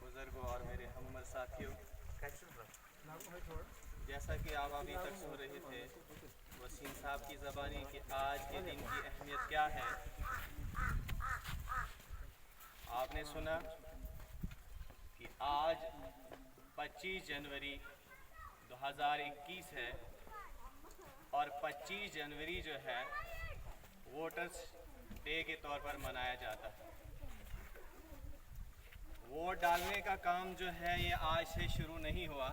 बुज़ुर्गों और मेरे हमउम्र साथियों, जैसा कि आप अभी तक सुन रहे थे वसीम साहब की ज़बानी कि आज के दिन की अहमियत क्या है, आपने सुना कि आज 25 जनवरी 2021 है और 25 जनवरी जो है वोटर्स डे के तौर पर मनाया जाता है। वोट डालने का काम जो है ये आज से शुरू नहीं हुआ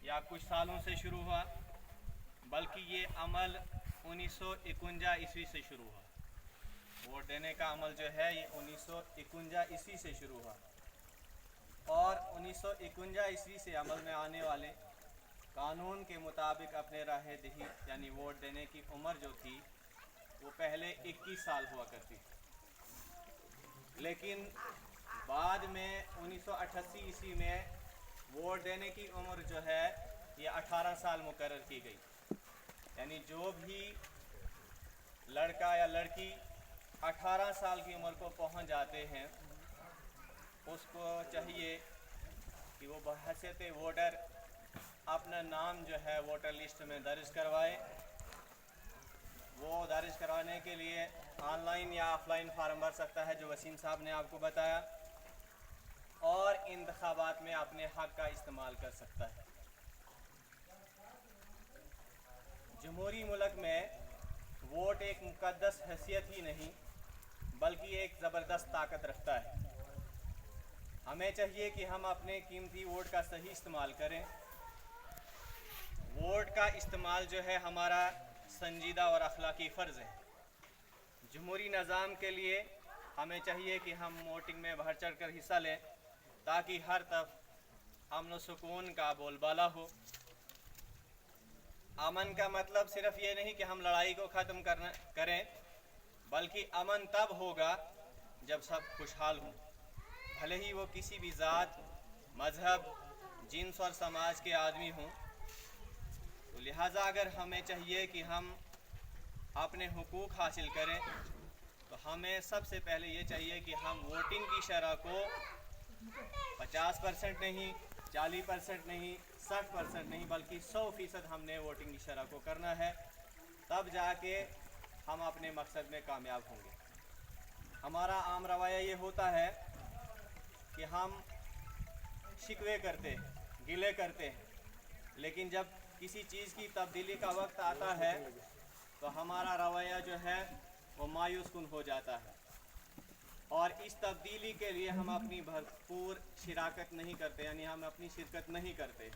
या कुछ सालों से शुरू हुआ, बल्कि ये अमल 1951 ईस्वी से शुरू हुआ। वोट देने का अमल जो है ये 1951 ईस्वी से शुरू हुआ और 1951 ईस्वी से अमल में आने वाले कानून के मुताबिक अपने राह दही यानी वोट देने की उम्र जो थी वो पहले 21 साल हुआ करती थी, लेकिन बाद में 1988 ईस्वी में वोट देने की उम्र जो है ये 18 साल मुकर्रर की गई। यानी जो भी लड़का या लड़की 18 साल की उम्र को पहुंच जाते हैं उसको चाहिए कि वो बहैसियत वोटर अपना नाम जो है वोटर लिस्ट में दर्ज करवाए। वो दर्ज करवाने के लिए ऑनलाइन या ऑफलाइन फार्म भर सकता है जो वसीम साहब ने आपको बताया, और इंतखाबात में अपने हक़ का इस्तेमाल कर सकता है। जमहूरी मुल्क में वोट एक मुक़द्दस हैसियत ही नहीं बल्कि एक ज़बरदस्त ताकत रखता है। हमें चाहिए कि हम अपने कीमती वोट का सही इस्तेमाल करें। वोट का इस्तेमाल जो है हमारा संजीदा और अखलाकी फ़र्ज़ है। जमहूरी निज़ाम के लिए हमें चाहिए कि हम वोटिंग में बढ़ चढ़ कर हिस्सा लें ताकि हर तरफ अमन व सुकून का बोलबाला हो। अमन का मतलब सिर्फ ये नहीं कि हम लड़ाई को ख़त्म करें, बल्कि अमन तब होगा जब सब खुशहाल हों, भले ही वो किसी भी ज़ात, मज़हब, जिन्स और समाज के आदमी हों। तो लिहाजा अगर हमें चाहिए कि हम अपने हुकूक हासिल करें तो हमें सबसे पहले ये चाहिए कि हम वोटिंग की शरह को 50% नहीं, 40% नहीं, 60% नहीं, बल्कि 100% हमने वोटिंग की शरह को करना है। तब जाके हम अपने मकसद में कामयाब होंगे। हमारा आम रवैया ये होता है कि हम शिकवे करते हैं, गिले करते हैं, लेकिन जब किसी चीज़ की तब्दीली का वक्त आता है तो हमारा रवैया जो है वो मायूस कुन हो जाता है और इस तब्दीली के लिए हम अपनी भरपूर शिराकत नहीं करते, यानी हम अपनी शिरकत नहीं करते,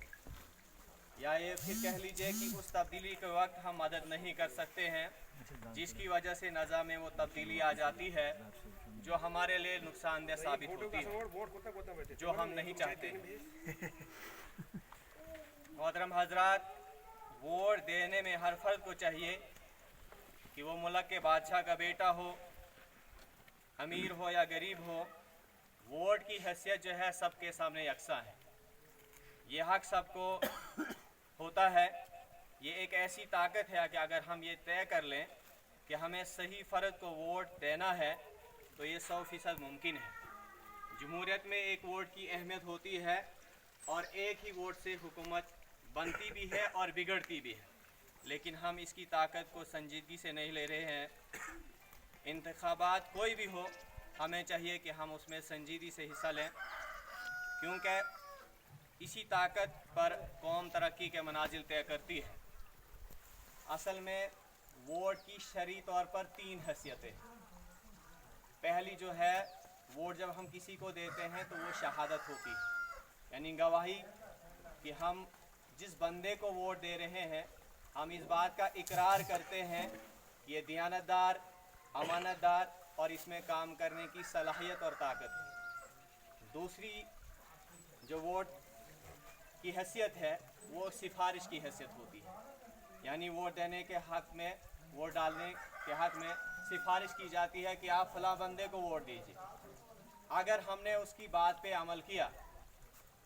या ये फिर कह लीजिए कि उस तब्दीली के वक्त हम मदद नहीं कर सकते हैं जिसकी वजह से निज़ाम में वो तब्दीली आ जाती है जो हमारे लिए नुकसानदेह साबित होती है, जो हम नहीं चाहते। मोहतरम हजरात, वोट देने में हर फर्द को चाहिए कि वो मुल्क के बादशाह का बेटा हो, अमीर हो या गरीब हो, वोट की हैसियत जो है सबके सामने यकसा है। ये हक सबको होता है। ये एक ऐसी ताकत है कि अगर हम ये तय कर लें कि हमें सही फ़र्द को वोट देना है तो ये 100% मुमकिन है। जमहूरियत में एक वोट की अहमियत होती है और एक ही वोट से हुकूमत बनती भी है और बिगड़ती भी है, लेकिन हम इसकी ताकत को संजीदगी से नहीं ले रहे हैं। इंतखाबात कोई भी हो, हमें चाहिए कि हम उसमें संजीदगी से हिस्सा लें, क्योंकि इसी ताकत पर कौम तरक्की के मनाजिल तय करती है। असल में वोट की शरई तौर पर 3 हैसियतें। पहली जो है, वोट जब हम किसी को देते हैं तो वो शहादत होती है, यानी गवाही कि हम जिस बंदे को वोट दे रहे हैं हम इस बात का इकरार करते हैं कि ये दियानतदार, अमानतदार और इसमें काम करने की सलाहियत और ताकत है। दूसरी जो वोट की हैसियत है वो सिफारिश की हैसियत होती है, यानी वोट देने के हक़ में, वोट डालने के हक़ में सिफारिश की जाती है कि आप फलां बंदे को वोट दीजिए। अगर हमने उसकी बात पे अमल किया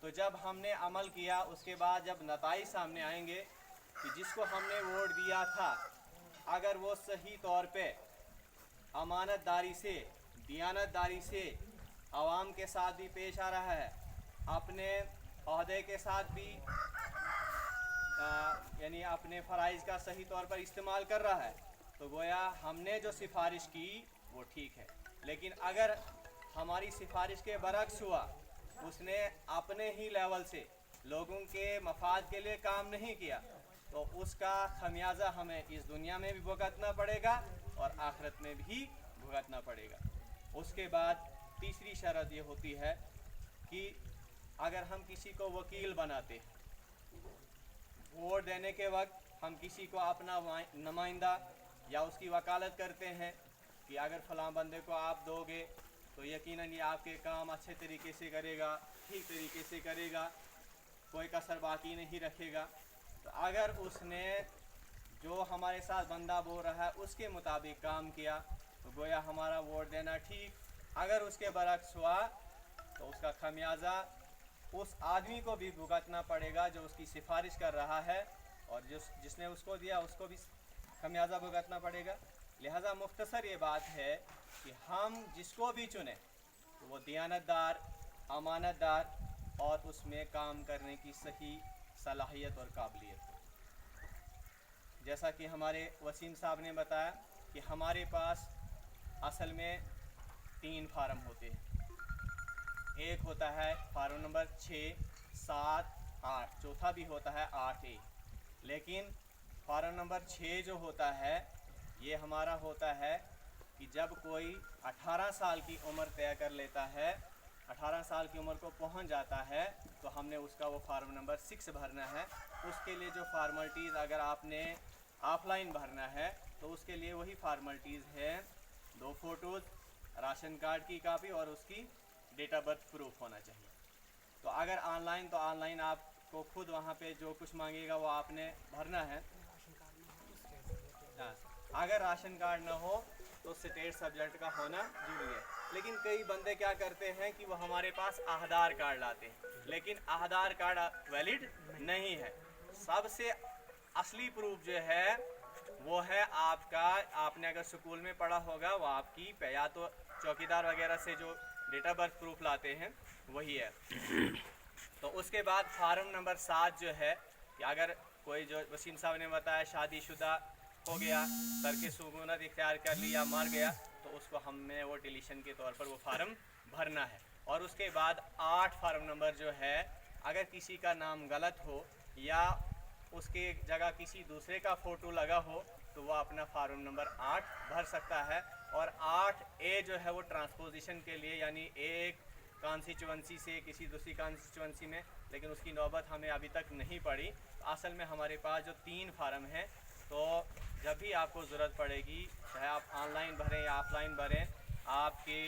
तो जब हमने अमल किया उसके बाद जब नताइज सामने आएंगे कि जिसको हमने वोट दिया था अगर वो सही तौर पे अमानतदारी से, दियानतदारी से आवाम के साथ भी पेश आ रहा है, अपने अहदे के साथ भी यानी अपने फ़राइज़ का सही तौर पर इस्तेमाल कर रहा है, तो गोया हमने जो सिफारिश की वो ठीक है। लेकिन अगर हमारी सिफारिश के बरक्स हुआ, उसने अपने ही लेवल से लोगों के मफाद के लिए काम नहीं किया, तो उसका खमियाजा हमें इस दुनिया में भी भुगतना पड़ेगा और आखिरत में भी भुगतना पड़ेगा। उसके बाद तीसरी शर्त ये होती है कि अगर हम किसी को वकील बनाते हैं, वोट देने के वक्त हम किसी को अपना नुमाइंदा या उसकी वकालत करते हैं कि अगर फ़लाँ बंदे को आप दोगे तो यकीनन ये आपके काम अच्छे तरीके से करेगा, ठीक तरीके से करेगा, कोई कसर बाकी नहीं रखेगा। तो अगर उसने जो हमारे साथ बंदा बोल रहा है उसके मुताबिक काम किया तो गोया हमारा वोट देना ठीक। अगर उसके बरक्स हुआ तो उसका खमियाजा उस आदमी को भी भुगतना पड़ेगा जो उसकी सिफारिश कर रहा है, और जिसने उसको दिया उसको भी खमियाजा भुगतना पड़ेगा। लिहाजा मुख्तसर ये बात है कि हम जिसको भी चुने तो वो दियानतदार, अमानतदार और उसमें काम करने की सही सलाहियत और काबिलियत हो। जैसा कि हमारे वसीम साहब ने बताया कि हमारे पास असल में 3 फार्म होते हैं। एक होता है फार्म नंबर 6, 7, 8, चौथा भी होता है 8A। लेकिन फार्म नंबर 6 जो होता है ये हमारा होता है कि जब कोई 18 साल की उम्र तय कर लेता है, 18 साल की उम्र को पहुंच जाता है, तो हमने उसका वो फार्म नंबर 6 भरना है। उसके लिए जो फार्मलिटीज़ अगर आपने ऑफलाइन भरना है तो उसके लिए वही फार्मलिटीज़ है, 2 फ़ोटोज़, राशन कार्ड की कापी और उसकी डेट ऑफ बर्थ प्रूफ होना चाहिए। तो अगर ऑनलाइन तो ऑनलाइन आपको खुद वहाँ पे जो कुछ मांगेगा वो आपने भरना है। अगर राशन कार्ड ना हो तो स्टेट सब्जेक्ट का होना जरूरी है। लेकिन कई बंदे क्या करते हैं कि वो हमारे पास आधार कार्ड लाते हैं, लेकिन आधार कार्ड वैलिड नहीं है। सबसे असली प्रूफ जो है वो है आपका, आपने अगर स्कूल में पढ़ा होगा वो आपकी या तो चौकीदार वगैरह से जो डेट ऑफ बर्थ प्रूफ लाते हैं वही है। तो उसके बाद फार्म नंबर 7 जो है कि अगर कोई, जो वसीम साहब ने बताया, शादीशुदा हो गया, तरके सुकूनत इख्तियार कर लिया, मर गया, तो उसको हमें वो डिलीशन के तौर पर वो फार्म भरना है। और उसके बाद 8 फार्म नंबर जो है, अगर किसी का नाम गलत हो या उसके जगह किसी दूसरे का फ़ोटो लगा हो तो वह अपना फार्म नंबर 8 भर सकता है। और 8A जो है वो ट्रांसपोजिशन के लिए, यानी एक कॉन्स्टिट्यूंसी से किसी दूसरी कॉन्स्टिट्यूंसी में, लेकिन उसकी नौबत हमें अभी तक नहीं पड़ी। तो असल में हमारे पास जो 3 फार्म हैं, तो जब भी आपको ज़रूरत पड़ेगी, चाहे आप ऑनलाइन भरें या ऑफलाइन भरें, आपके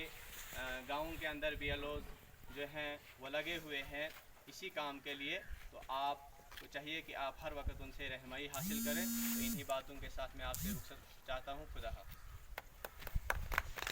गाँव के अंदर BLOs जो हैं वो लगे हुए हैं इसी काम के लिए। तो आपको चाहिए कि आप हर वक्त उनसे रहनुमाई हासिल करें। तो इन्हीं बातों के साथ मैं आपसे रुखसत चाहता हूँ। खुदा हाफ़िज़।